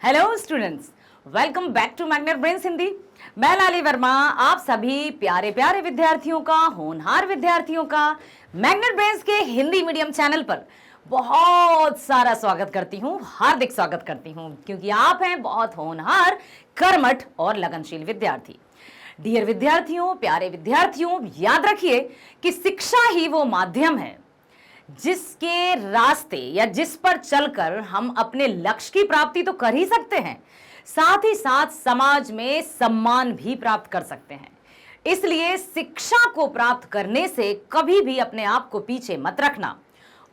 Hello students, welcome back to Magnet Brains Hindi. मैं लाली वर्मा आप सभी प्यारे प्यारे विद्यार्थियों का, होनहार विद्यार्थियों का मैग्नेट ब्रेन्स के हिंदी मीडियम चैनल पर बहुत सारा स्वागत करती हूँ, हार्दिक स्वागत करती हूँ, क्योंकि आप हैं बहुत होनहार, कर्मठ और लगनशील विद्यार्थी। डियर विद्यार्थियों, प्यारे विद्यार्थियों, याद रखिए कि शिक्षा ही वो माध्यम है जिसके रास्ते या जिस पर चलकर हम अपने लक्ष्य की प्राप्ति तो कर ही सकते हैं, साथ ही साथ समाज में सम्मान भी प्राप्त कर सकते हैं। इसलिए शिक्षा को प्राप्त करने से कभी भी अपने आप को पीछे मत रखना,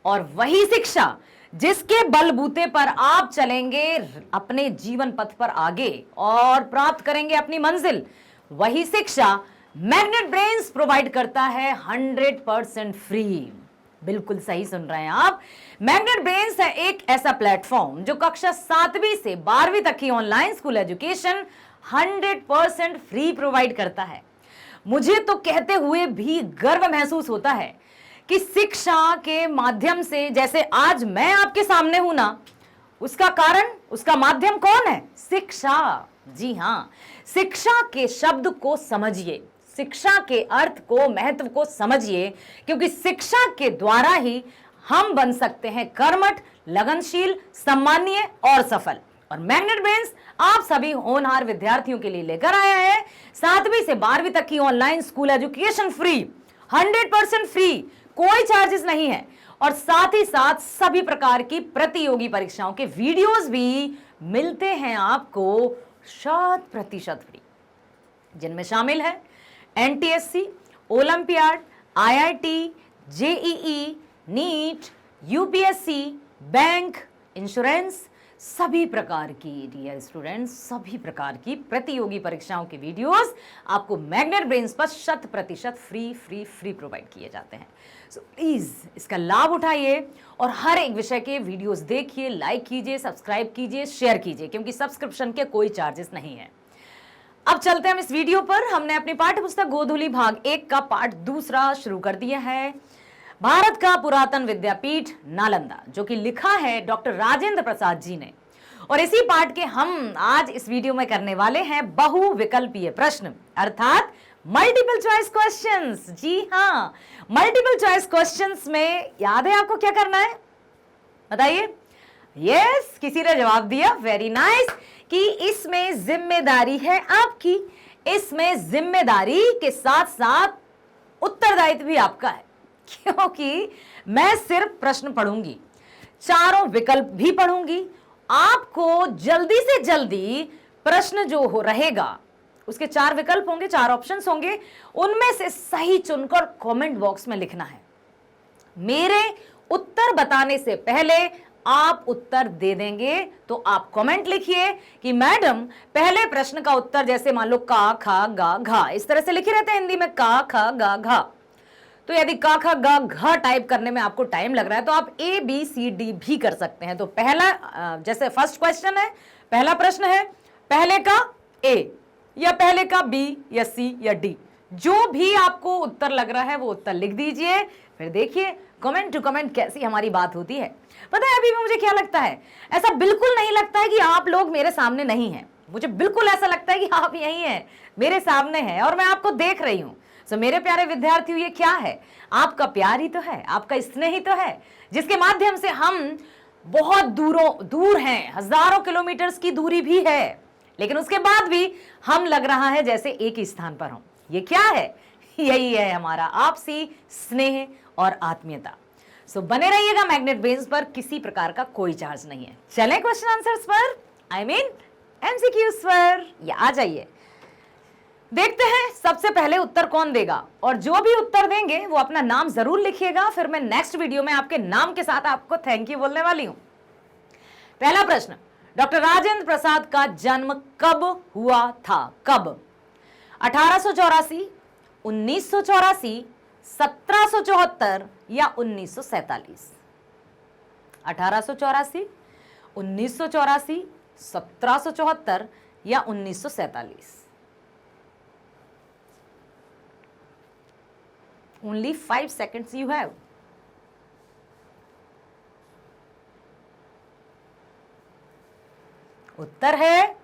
और वही शिक्षा जिसके बलबूते पर आप चलेंगे अपने जीवन पथ पर आगे और प्राप्त करेंगे अपनी मंजिल, वही शिक्षा मैग्नेट ब्रेन्स प्रोवाइड करता है 100% फ्री। बिल्कुल सही सुन रहे हैं आप। मैग्नेट ब्रेन्स है एक ऐसा प्लेटफॉर्म जो कक्षा 7वीं से 12वीं तक की online school education 100% free provide करता है। मुझे तो कहते हुए भी गर्व महसूस होता है कि शिक्षा के माध्यम से, जैसे आज मैं आपके सामने हूं ना, उसका कारण, उसका माध्यम कौन है? शिक्षा। जी हां, शिक्षा के शब्द को समझिए, शिक्षा के अर्थ को, महत्व को समझिए, क्योंकि शिक्षा के द्वारा ही हम बन सकते हैं कर्मठ, लगनशील, सम्मानीय और सफल। और मैग्नेट ब्रेन्स आप सभी होनहार विद्यार्थियों के लिए लेकर आया है 7वीं से 12वीं तक की online school education free, 100% free, कोई चार्जेस नहीं है। और साथ ही साथ सभी प्रकार की प्रतियोगी परीक्षाओं के वीडियोस भी मिलते हैं आपको 100% फ्री, जिनमें शामिल है NTSC, olympiad, IIT, JEE, NEET, UPSC, bank, insurance, सभी प्रकार की, डियर स्टूडेंट्स, सभी प्रकार की प्रतियोगी परीक्षाओं के वीडियोस आपको मैग्नेट ब्रेन्स पर 100% फ्री प्रोवाइड किए जाते हैं। सो प्लीज इसका लाभ उठाइए और हर एक विषय के वीडियोस देखिए, लाइक कीजिए, सब्सक्राइब कीजिए, शेयर कीजिए, क्योंकि सब्सक्रिप्शन के कोई चार्जेस नहीं है। अब चलते हैं हम इस वीडियो पर। हमने अपनी पाठ्य पुस्तक गोधूली भाग 1 का पाठ 2 शुरू कर दिया है, भारत का पुरातन विद्यापीठ नालंदा, जो कि लिखा है डॉक्टर राजेंद्र प्रसाद जी ने। और इसी पाठ के हम आज इस वीडियो में करने वाले हैं बहुविकल्पीय प्रश्न, अर्थात मल्टीपल चॉइस क्वेश्चंस। जी हाँ, मल्टीपल चॉइस क्वेश्चंस में याद है आपको क्या करना है? बताइए। यस, किसी ने जवाब दिया, वेरी नाइस, कि इसमें जिम्मेदारी है आपकी। इसमें जिम्मेदारी के साथ साथ उत्तरदायित्व भी आपका है, क्योंकि मैं सिर्फ प्रश्न पढ़ूंगी, चारों विकल्प भी पढ़ूंगी। आपको जल्दी से जल्दी प्रश्न जो हो रहेगा, उसके 4 विकल्प होंगे, 4 ऑप्शंस होंगे, उनमें से सही चुनकर कमेंट बॉक्स में लिखना है। मेरे उत्तर बताने से पहले आप उत्तर दे देंगे तो आप कमेंट लिखिए कि मैडम पहले प्रश्न का उत्तर, जैसे मान लो का, खा, गा, घा, इस तरह से लिखे रहते हैं हिंदी में, का, खा, गा, घा। तो यदि का, खा, गा, घा टाइप करने में आपको टाइम लग रहा है तो आप ए, बी, सी, डी भी कर सकते हैं। तो पहला, जैसे फर्स्ट क्वेश्चन है, पहला प्रश्न है, पहले का ए या पहले का बी या सी या डी, जो भी आपको उत्तर लग रहा है वो उत्तर लिख दीजिए। फिर देखिए कमेंट टू कमेंट कैसी हमारी बात होती है। पता है अभी भी मुझे क्या लगता है? ऐसा बिल्कुल नहीं लगता है कि आप लोग मेरे सामने नहीं हैं। मुझे बिल्कुल ऐसा लगता है कि आप यहीं हैं, मेरे सामने हैं और मैं आपको देख रही हूं। सो मेरे प्यारे विद्यार्थियों, ये क्या है? आपका प्यार ही तो है, आपका स्नेह ही तो है, जिसके माध्यम से हम बहुत दूर हैं, हजारों किलोमीटर्स की दूरी भी है, लेकिन उसके बाद भी हम लग रहा है जैसे एक ही स्थान पर हों। ये क्या है? यही है हमारा आपसी स्नेह और आत्मीयता। सो बने रहिएगा मैग्नेट ब्रेन्स पर, किसी प्रकार का कोई चार्ज नहीं है। चलें क्वेश्चन आंसर्स पर, आई मीन एमसीक्यूज पर, या आ जाइए। देखते हैं सबसे पहले उत्तर कौन देगा, और जो भी उत्तर देंगे वो अपना नाम जरूर लिखिएगा। फिर मैं नेक्स्ट वीडियो में आपके नाम के साथ आपको थैंक यू बोलने वाली हूं। पहला प्रश्न, डॉक्टर राजेंद्र प्रसाद का जन्म कब हुआ था? कब? 1884, 1984, 1774 या 1947? 1884, 1984, 1774 या 1947? Only 5 seconds you have. उत्तर है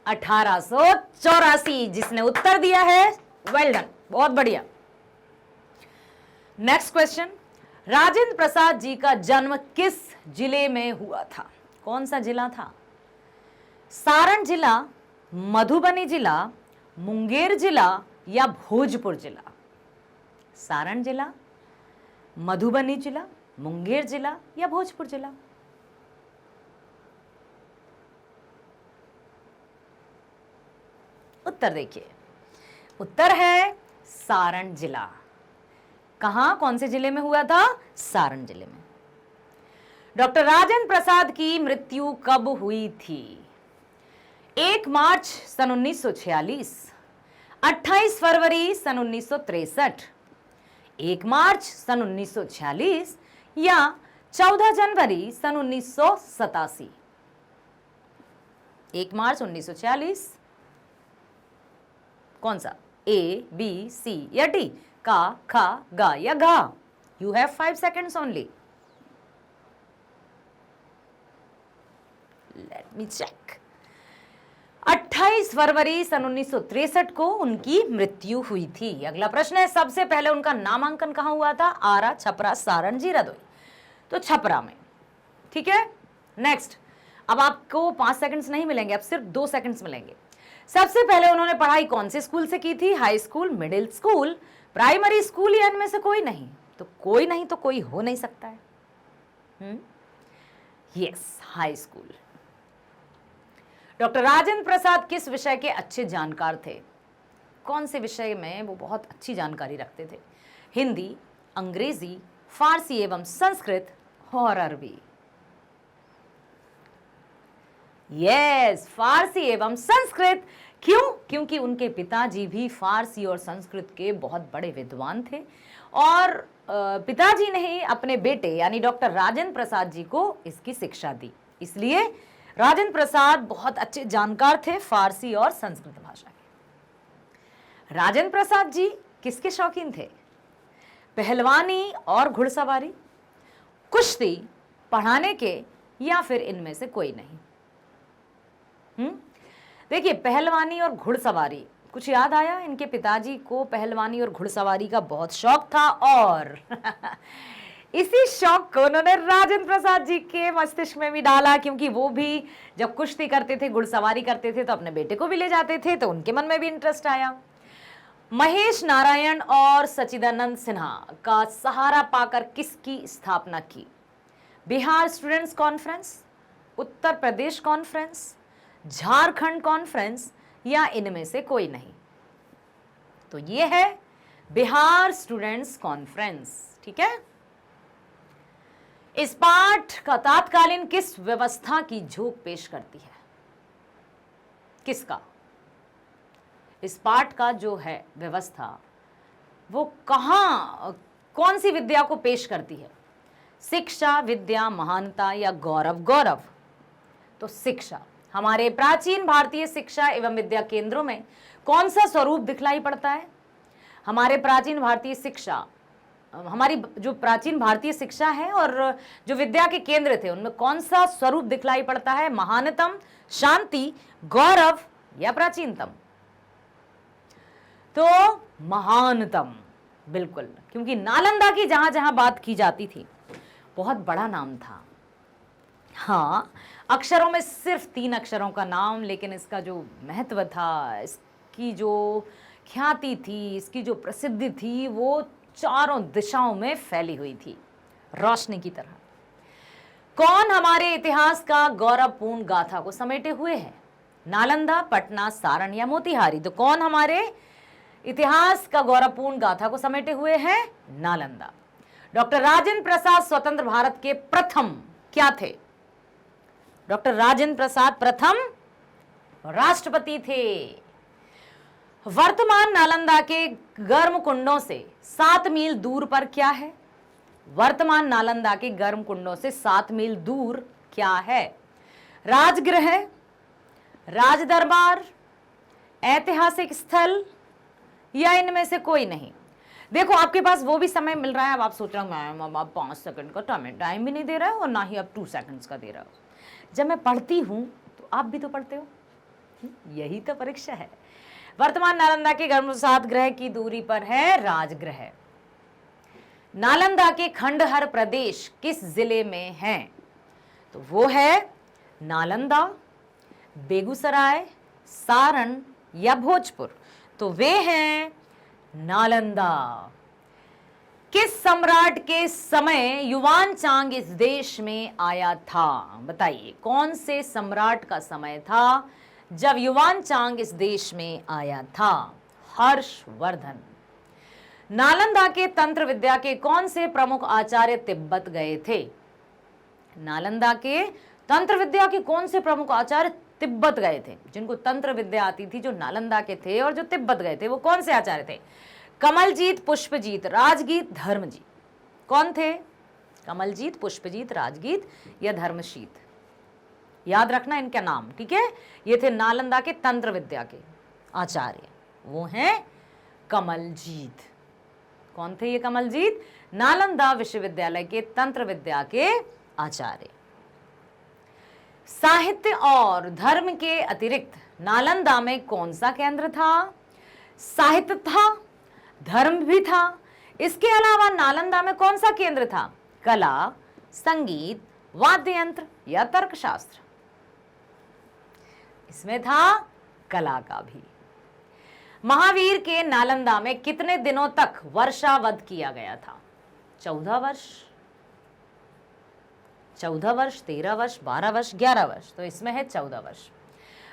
1884। जिसने उत्तर दिया है वेल डन, बहुत बढ़िया। नेक्स्ट क्वेश्चन, राजेंद्र प्रसाद जी का जन्म किस जिले में हुआ था? कौन सा जिला था? सारण जिला, मधुबनी जिला, मुंगेर जिला या भोजपुर जिला? सारण जिला, मधुबनी जिला, मुंगेर जिला या भोजपुर जिला? उत्तर देखिए, उत्तर है सारण जिला। कहां, कौन से जिले में हुआ था? सारण जिले में। डॉक्टर राजेंद्र प्रसाद की मृत्यु कब हुई थी? 1 मार्च सन 1946, 28 फरवरी सन 1963, 1 मार्च सन 1946 या 14 जनवरी सन 1987? 1 मार्च 1946, कौन सा? ए, बी, सी या डी? का, खा, गा या घा? You have 5 seconds only. Let me check. 28 फरवरी सन 1963 को उनकी मृत्यु हुई थी। अगला प्रश्न है, सबसे पहले उनका नामांकन कहां हुआ था? आरा, छपरा, सारण, जीरादोई। तो छपरा में, ठीक है। नेक्स्ट, अब आपको 5 सेकंड्स नहीं मिलेंगे, अब सिर्फ 2 सेकंड्स मिलेंगे। सबसे पहले उन्होंने पढ़ाई कौन से स्कूल से की थी? High school, middle school, primary school या इनमें से कोई नहीं? तो कोई नहीं तो कोई हो नहीं सकता है। Yes, high school. Doctor Rajendra Prasad किस विषय के अच्छे जानकार थे? कौन से विषय में वो बहुत अच्छी जानकारी रखते थे? हिंदी, अंग्रेजी, फारसी एवं संस्कृत और अरबी? यस, फारसी एवं संस्कृत। क्यों? क्योंकि उनके पिताजी भी फारसी और संस्कृत के बहुत बड़े विद्वान थे और पिताजी ने ही अपने बेटे यानी डॉक्टर राजेंद्र प्रसाद जी को इसकी शिक्षा दी। इसलिए राजेंद्र प्रसाद बहुत अच्छे जानकार थे फारसी और संस्कृत भाषा के। राजेंद्र प्रसाद जी किसके शौकीन थे? पहलवानी और घुड़सवारी, कुश्ती, पढ़ाने के या फिर इनमें से कोई नहीं? देखिए, पहलवानी और घुड़सवारी, कुछ याद आया? इनके पिताजी को पहलवानी और घुड़सवारी का बहुत शौक था और इसी शौक को उन्होंने राजेंद्र प्रसाद जी के मस्तिष्क में भी डाला, क्योंकि वो भी जब कुश्ती करते थे, घुड़सवारी करते थे तो अपने बेटे को भी ले जाते थे, तो उनके मन में भी इंटरेस्ट आया। महेश नारायण और सच्चिदानंद सिन्हा का सहारा पाकर किसकी स्थापना की? Bihar students conference, Uttar Pradesh conference, Jharkhand conference या इनमें से कोई नहीं? तो ये है बिहार स्टूडेंट्स कॉन्फ्रेंस, ठीक है। इस पाठ का तत्कालीन किस व्यवस्था की झोंक पेश करती है? किसका? इस पाठ का जो है व्यवस्था वो कहां, कौन सी विद्या को पेश करती है? शिक्षा, विद्या, महानता या गौरव? गौरव। तो शिक्षा। हमारे प्राचीन भारतीय शिक्षा एवं विद्या केंद्रों में कौन सा स्वरूप दिखलाई पड़ता है? हमारे प्राचीन भारतीय शिक्षा, हमारी जो प्राचीन भारतीय शिक्षा है और जो विद्या के केंद्र थे उनमें कौन सा स्वरूप दिखलाई पड़ता है? महानतम, शांति, गौरव या प्राचीनतम? तो महानतम, बिल्कुल, क्योंकि नालंदा की जहां जहां बात की जाती थी बहुत बड़ा नाम था। हाँ, अक्षरों में सिर्फ 3 अक्षरों का नाम, लेकिन इसका जो महत्व था, इसकी जो ख्याति थी, इसकी जो प्रसिद्धि थी, वो चारों दिशाओं में फैली हुई थी रोशनी की तरह। कौन हमारे इतिहास का गौरवपूर्ण गाथा को समेटे हुए है? नालंदा, पटना, सारण या मोतिहारी? तो कौन हमारे इतिहास का गौरवपूर्ण गाथा को समेटे हुए हैं? नालंदा। डॉक्टर राजेंद्र प्रसाद स्वतंत्र भारत के प्रथम क्या थे? डॉक्टर राजेंद्र प्रसाद प्रथम राष्ट्रपति थे। वर्तमान नालंदा के गर्म कुंडों से 7 मील दूर पर क्या है? वर्तमान नालंदा के गर्म कुंडों से 7 मील दूर क्या है? राजगृह, राजदरबार, ऐतिहासिक स्थल या इनमें से कोई नहीं? देखो, आपके पास वो भी समय मिल रहा है। अब आप सोच रहे हो मैम आप 5 सेकंड का टाइम भी नहीं दे रहा है और ना ही आप 2 सेकंड्स का दे रहा हो। जब मैं पढ़ती हूँ तो आप भी तो पढ़ते हो, यही तो परीक्षा है। वर्तमान नालंदा के गर्भसात ग्रह की दूरी पर है राजगृह। नालंदा के खंडहर प्रदेश किस जिले में है? तो वो है नालंदा, बेगूसराय, सारण या भोजपुर। तो वे हैं नालंदा। किस सम्राट के समय युवान चांग इस देश में आया था? बताइए, कौन से सम्राट का समय था जब युवान चांग इस देश में आया था? हर्षवर्धन। नालंदा के तंत्र विद्या के कौन से प्रमुख आचार्य तिब्बत गए थे? नालंदा के तंत्र विद्या के कौन से प्रमुख आचार्य तिब्बत गए थे? जिनको तंत्र विद्या आती थी, जो नालंदा के थे और जो तिब्बत गए थे, वो कौन से आचार्य थे? कमलजीत, पुष्पजीत, राजगीत, धर्मजीत। कौन थे? कमलजीत, पुष्पजीत, राजगीत या धर्मशीत। याद रखना इनका नाम, ठीक है। ये थे नालंदा के तंत्र विद्या के आचार्य, वो हैं कमलजीत। कौन थे ये कमलजीत? नालंदा विश्वविद्यालय के तंत्र विद्या के आचार्य। साहित्य और धर्म के अतिरिक्त नालंदा में कौन सा केंद्र था? साहित्य था, धर्म भी था। इसके अलावा नालंदा में कौन सा केंद्र था? कला, संगीत, वाद्य यंत्र या तर्कशास्त्र। इसमें था कला का भी। महावीर के नालंदा में कितने दिनों तक वर्षावध किया गया था? 14 वर्ष, 14 वर्ष, 13 वर्ष, 12 वर्ष, 11 वर्ष। तो इसमें है 14 वर्ष।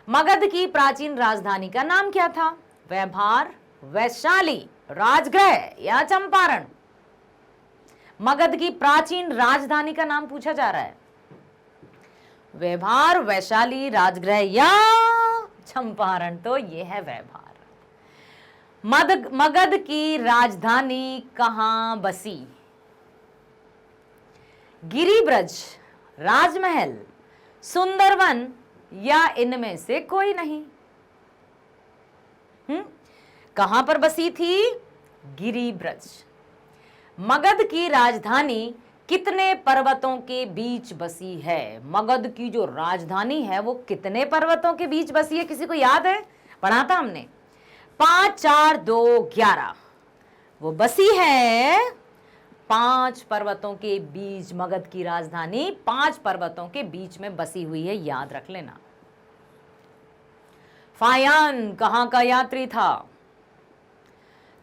मगध की प्राचीन राजधानी का नाम क्या था? व्यवहार, वैशाली, राजगृह या चंपारण। मगध की प्राचीन राजधानी का नाम पूछा जा रहा है। व्यवहार, वैशाली, राजगृह या चंपारण। तो ये है व्यवहार। मगध की राजधानी कहां बसी? गिरिब्रज, राजमहल, सुंदरवन या इनमें से कोई नहीं। कहां पर बसी थी? गिरिब्रज। मगध की राजधानी कितने पर्वतों के बीच बसी है? मगध की जो राजधानी है वो कितने पर्वतों के बीच बसी है? किसी को याद है? पढ़ा था हमने। 5, 4, 2, 11। वो बसी है 5 पर्वतों के बीच। मगध की राजधानी 5 पर्वतों के बीच में बसी हुई है, याद रख लेना। फायान कहां का यात्री था?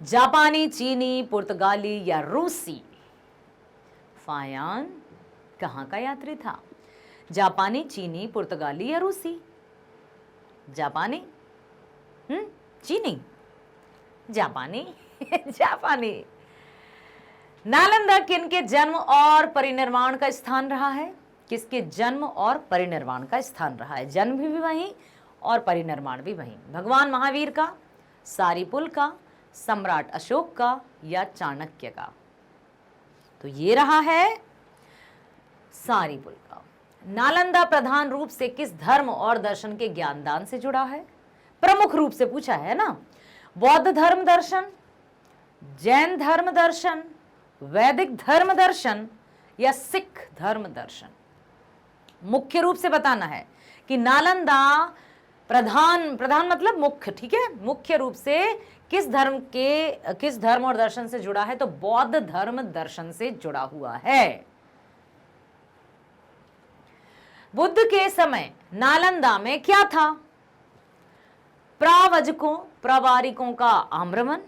जापानी, चीनी, पुर्तगाली या रूसी? फायान कहां का यात्री था? जापानी, चीनी, पुर्तगाली या रूसी? जापानी, चीनी, जापानी, जापानी। नालंदा किनके जन्म और परिनिर्वाण का स्थान रहा है? किसके जन्म और परिनिर्वाण का स्थान रहा है? जन्म भी वहीं और परिनिर्वाण भी वहीं। भगवान महावीर का, सारीपुल का, सम्राट अशोक का या चाणक्य का? तो ये रहा है सारीपुल का। नालंदा प्रधान रूप से किस धर्म और दर्शन के ज्ञानदान से जुड़ा है? प्रमुख रूप से पूछा है ना। बौद्ध धर्म दर्शन, जैन धर्म दर्शन, वैदिक धर्म दर्शन या सिख धर्म दर्शन? मुख्य रूप से बताना है कि नालंदा प्रधान मतलब मुख्य, ठीक है। मुख्य रूप से किस धर्म और दर्शन से जुड़ा है? तो बौद्ध धर्म दर्शन से जुड़ा हुआ है। बुद्ध के समय नालंदा में क्या था? प्रावजकों, प्रवारिकों का आम्रवन,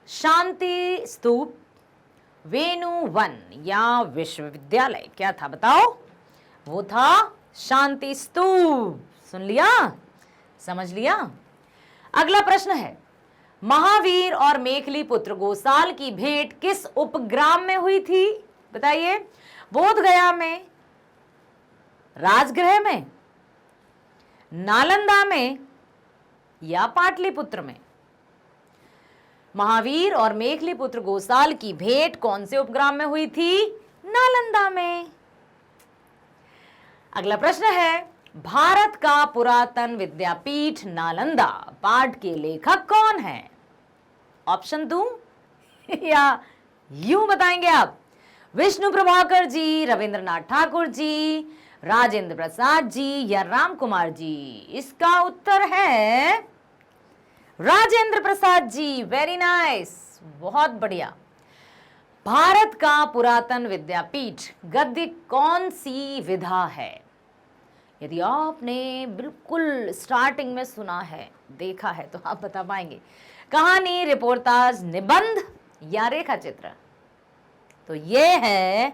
शांति स्तूप, वेणु वन या विश्वविद्यालय? क्या था बताओ? वो था शांति स्तूप। सुन लिया, समझ लिया। अगला प्रश्न है, महावीर और मेखली पुत्र गोसाल की भेंट किस उपग्राम में हुई थी? बताइए। बोध गया में, राजगृह में, नालंदा में या पाटलिपुत्र में? महावीर और मेखली पुत्र गोसाल की भेंट कौन से उपग्राम में हुई थी? नालंदा में। अगला प्रश्न है, भारत का पुरातन विद्यापीठ नालंदा पाठ के लेखक कौन है? ऑप्शन दूं या यूं बताएंगे आप? विष्णु प्रभाकर जी, रविंद्रनाथ ठाकुर जी, राजेंद्र प्रसाद जी या राम कुमार जी? इसका उत्तर है राजेंद्र प्रसाद जी। वेरी नाइस, बहुत बढ़िया। भारत का पुरातन विद्यापीठ गद्य कौन सी विधा है? यदि आपने बिल्कुल स्टार्टिंग में सुना है, देखा है, तो आप बता पाएंगे। कहानी, रिपोर्टाज, निबंध या रेखा चित्र? तो ये है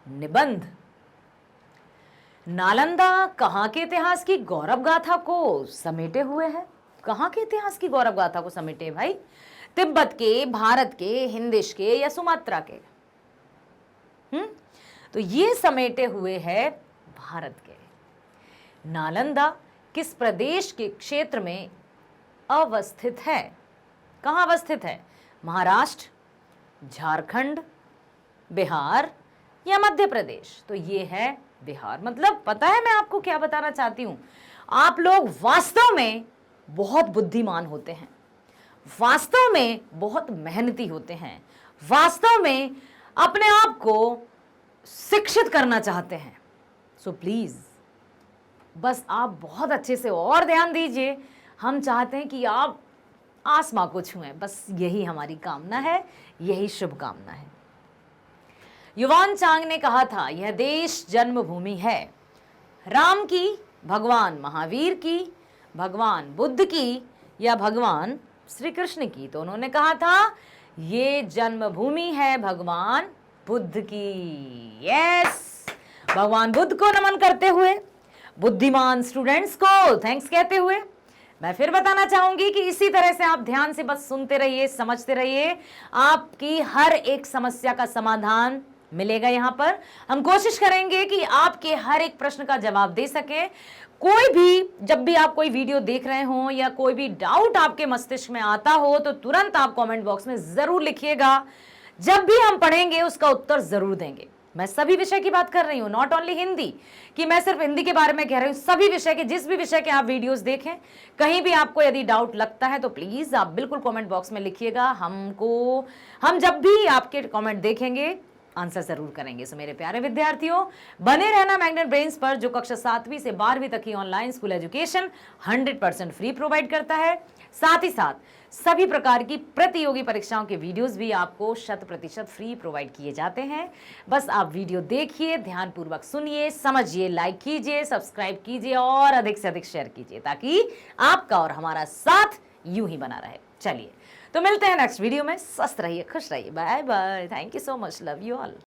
निबंध। नालंदा कहां के इतिहास की गौरव गाथा को समेटे हुए है? कहां के इतिहास की गौरव गाथा को समेटे भाई? तिब्बत के, भारत के, हिंद देश के या सुमात्रा के? तो ये समेटे हुए है भारत के। नालंदा किस प्रदेश के क्षेत्र में अवस्थित है? कहां अवस्थित है? महाराष्ट्र, झारखंड, बिहार या मध्य प्रदेश? तो ये है बिहार। मतलब पता है मैं आपको क्या बताना चाहती हूं? आप लोग वास्तव में बहुत बुद्धिमान होते हैं, वास्तव में बहुत मेहनती होते हैं, वास्तव में अपने आप को शिक्षित करना चाहते हैं। सो प्लीज बस आप बहुत अच्छे से और ध्यान दीजिए। हम चाहते हैं कि आप आसमां को छुएं, बस यही हमारी कामना है, यही शुभकामना है। युवान चांग ने कहा था यह देश जन्मभूमि है राम की, भगवान महावीर की, भगवान बुद्ध की या भगवान श्री कृष्ण की? तो उन्होंने कहा था ये जन्मभूमि है भगवान बुद्ध की। यस, भगवान बुद्ध को नमन करते हुए, बुद्धिमान स्टूडेंट्स को थैंक्स कहते हुए मैं फिर बताना चाहूंगी कि इसी तरह से आप ध्यान से बस सुनते रहिए, समझते रहिए, आपकी हर एक समस्या का समाधान मिलेगा। यहाँ पर हम कोशिश करेंगे कि आपके हर एक प्रश्न का जवाब दे सके। कोई भी, जब भी आप कोई वीडियो देख रहे हो या कोई भी डाउट आपके मस्तिष्क में आता हो तो तुरंत आप कमेंट बॉक्स में जरूर लिखिएगा। जब भी हम पढ़ेंगे उसका उत्तर जरूर देंगे। मैं सभी विषय की बात कर रही हूं, नॉट ओनली हिंदी, कि मैं सिर्फ हिंदी के बारे में कह रही हूं। सभी विषय के, जिस भी विषय के आप वीडियोस देखें, कहीं भी आपको यदि डाउट लगता है तो प्लीज आप बिल्कुल कमेंट बॉक्स में लिखिएगा। हम जब भी आपके कमेंट देखेंगे आंसर जरूर करेंगे। सो मेरे प्यारे विद्यार्थियों, बने रहना मैग्नेट ब्रेन्स पर, जो कक्षा 7वीं से 12वीं तक की online school education 100% free provide करता है। साथ ही साथ सभी प्रकार की प्रतियोगी परीक्षाओं के वीडियोस भी आपको 100% फ्री प्रोवाइड किए जाते हैं। बस आप वीडियो देखिए, ध्यानपूर्वक सुनिए, समझिए, लाइक कीजिए, सब्सक्राइब कीजिए और अधिक से अधिक शेयर कीजिए, ताकि आपका और हमारा साथ यूं ही बना रहे। चलिए, तो मिलते हैं नेक्स्ट वीडियो में। स्वस्थ रहिए, खुश रहिए, bye bye. Thank you so much, love you all.